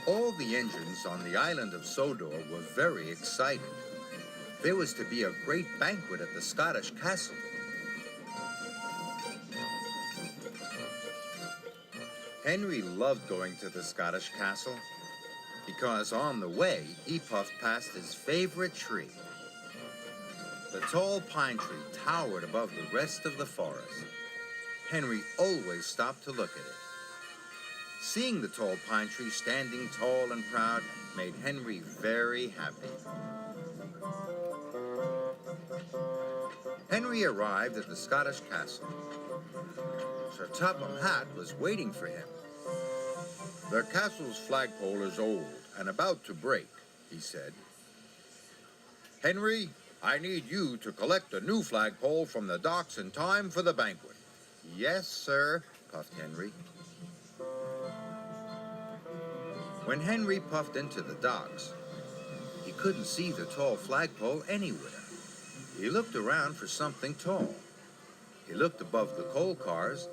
All the engines on the island of Sodor were very excited. There was to be a great banquet at the Scottish castle. Henry loved going to the Scottish castle because on the way he puffed past his favorite tree. The tall pine tree towered above the rest of the forest. Henry always stopped to look at it. Seeing the tall pine tree standing tall and proud made Henry very happy. Henry arrived at the Scottish castle. Sir Topham Hatt was waiting for him. "The castle's flagpole is old and about to break," he said. "Henry, I need you to collect a new flagpole from the docks in time for the banquet." "Yes, sir," puffed Henry. When Henry puffed into the docks, he couldn't see the tall flagpole anywhere. He looked around for something tall. He looked above the coal cars,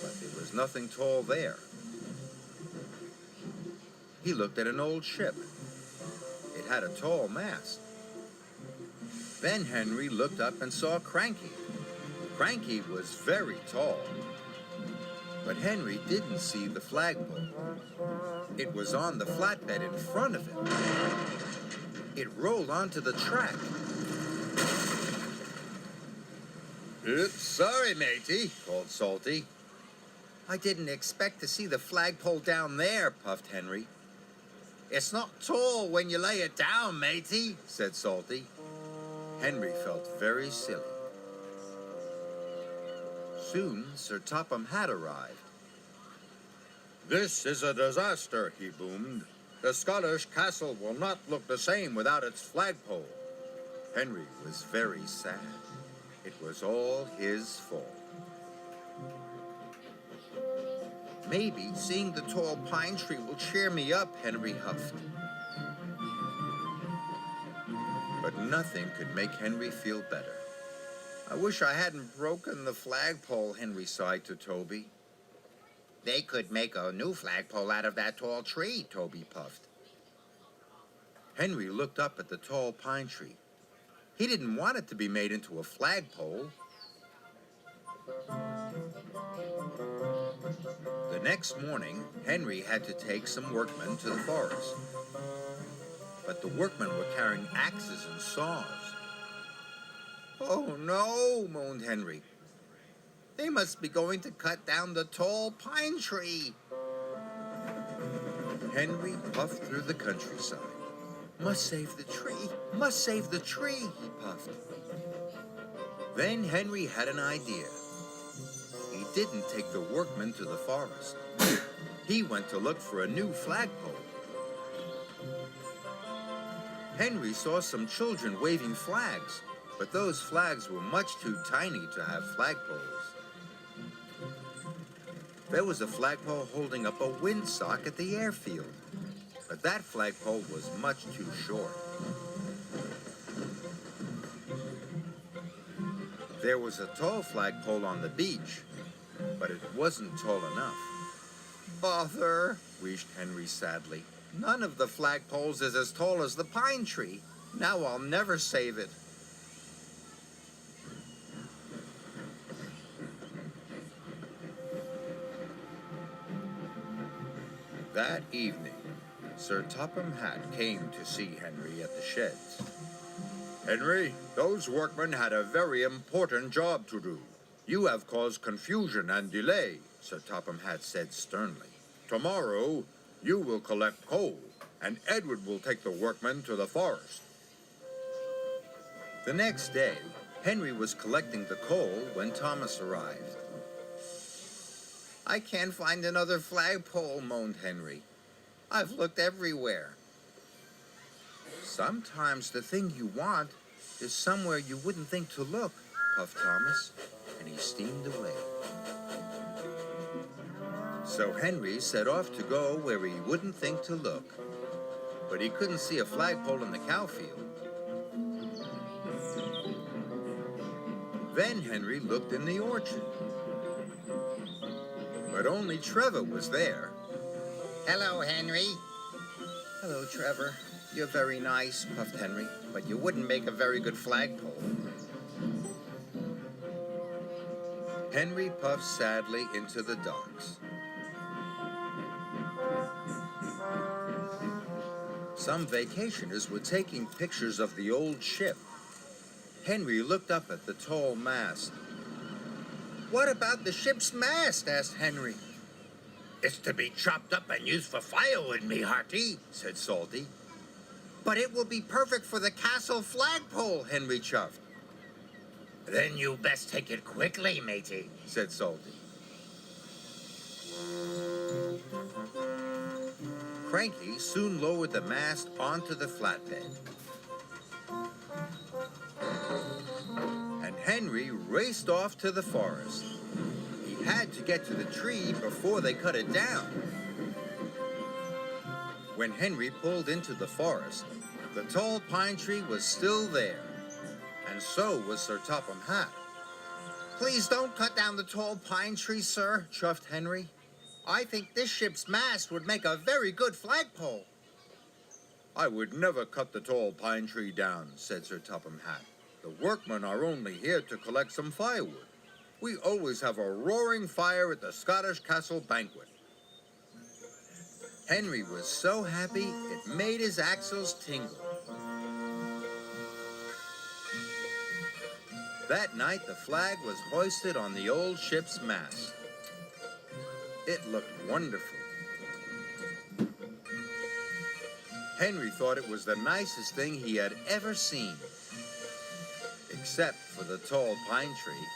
but there was nothing tall there. He looked at an old ship. It had a tall mast. Then Henry looked up and saw Cranky. Cranky was very tall. But Henry didn't see the flagpole. It was on the flatbed in front of him. It rolled onto the track. "Oops, sorry, matey," called Salty. "I didn't expect to see the flagpole down there," puffed Henry. "It's not tall when you lay it down, matey," said Salty. Henry felt very silly. Soon, Sir Topham Hatt arrived. "This is a disaster," he boomed. "The Scottish castle will not look the same without its flagpole." Henry was very sad. It was all his fault. "Maybe seeing the tall pine tree will cheer me up," Henry huffed. But nothing could make Henry feel better. "I wish I hadn't broken the flagpole," Henry sighed to Toby. "They could make a new flagpole out of that tall tree," Toby puffed. Henry looked up at the tall pine tree. He didn't want it to be made into a flagpole. The next morning, Henry had to take some workmen to the forest. But the workmen were carrying axes and saws. "Oh no," moaned Henry. "They must be going to cut down the tall pine tree." Henry puffed through the countryside. "Must save the tree, must save the tree," he puffed. Then Henry had an idea. He didn't take the workmen to the forest. He went to look for a new flagpole. Henry saw some children waving flags, but those flags were much too tiny to have flagpoles. There was a flagpole holding up a windsock at the airfield, but that flagpole was much too short. There was a tall flagpole on the beach, but it wasn't tall enough. "Bother," wheezed Henry sadly. "None of the flagpoles is as tall as the pine tree. Now I'll never save it." That evening, Sir Topham Hatt came to see Henry at the sheds. "Henry, those workmen had a very important job to do. You have caused confusion and delay," Sir Topham Hatt said sternly. "Tomorrow, you will collect coal, and Edward will take the workmen to the forest." The next day, Henry was collecting the coal when Thomas arrived. "I can't find another flagpole," moaned Henry. "I've looked everywhere." "Sometimes the thing you want is somewhere you wouldn't think to look," puffed Thomas, and he steamed away. So Henry set off to go where he wouldn't think to look, but he couldn't see a flagpole in the cow field. Then Henry looked in the orchard, but only Trevor was there. "Hello, Henry." Hello, Trevor. You're very nice, puffed Henry, but you wouldn't make a very good flagpole. Henry puffed sadly into the docks. Some vacationers were taking pictures of the old ship. Henry looked up at the tall mast. "What about the ship's mast?" asked Henry. "It's to be chopped up and used for firewood, me hearty," said Salty. "But it will be perfect for the castle flagpole," Henry chuffed. "Then you best take it quickly, matey," said Salty. Cranky soon lowered the mast onto the flatbed. And Henry raced off to the forest. He had to get to the tree before they cut it down. When Henry pulled into the forest, the tall pine tree was still there, and so was Sir Topham Hatt. "Please don't cut down the tall pine tree, sir," chuffed Henry. "I think this ship's mast would make a very good flagpole." "I would never cut the tall pine tree down," said Sir Topham Hatt. "The workmen are only here to collect some firewood. We always have a roaring fire at the Scottish Castle banquet." Henry was so happy it made his axles tingle. That night the flag was hoisted on the old ship's mast. It looked wonderful. Henry thought it was the nicest thing he had ever seen, except for the tall pine tree.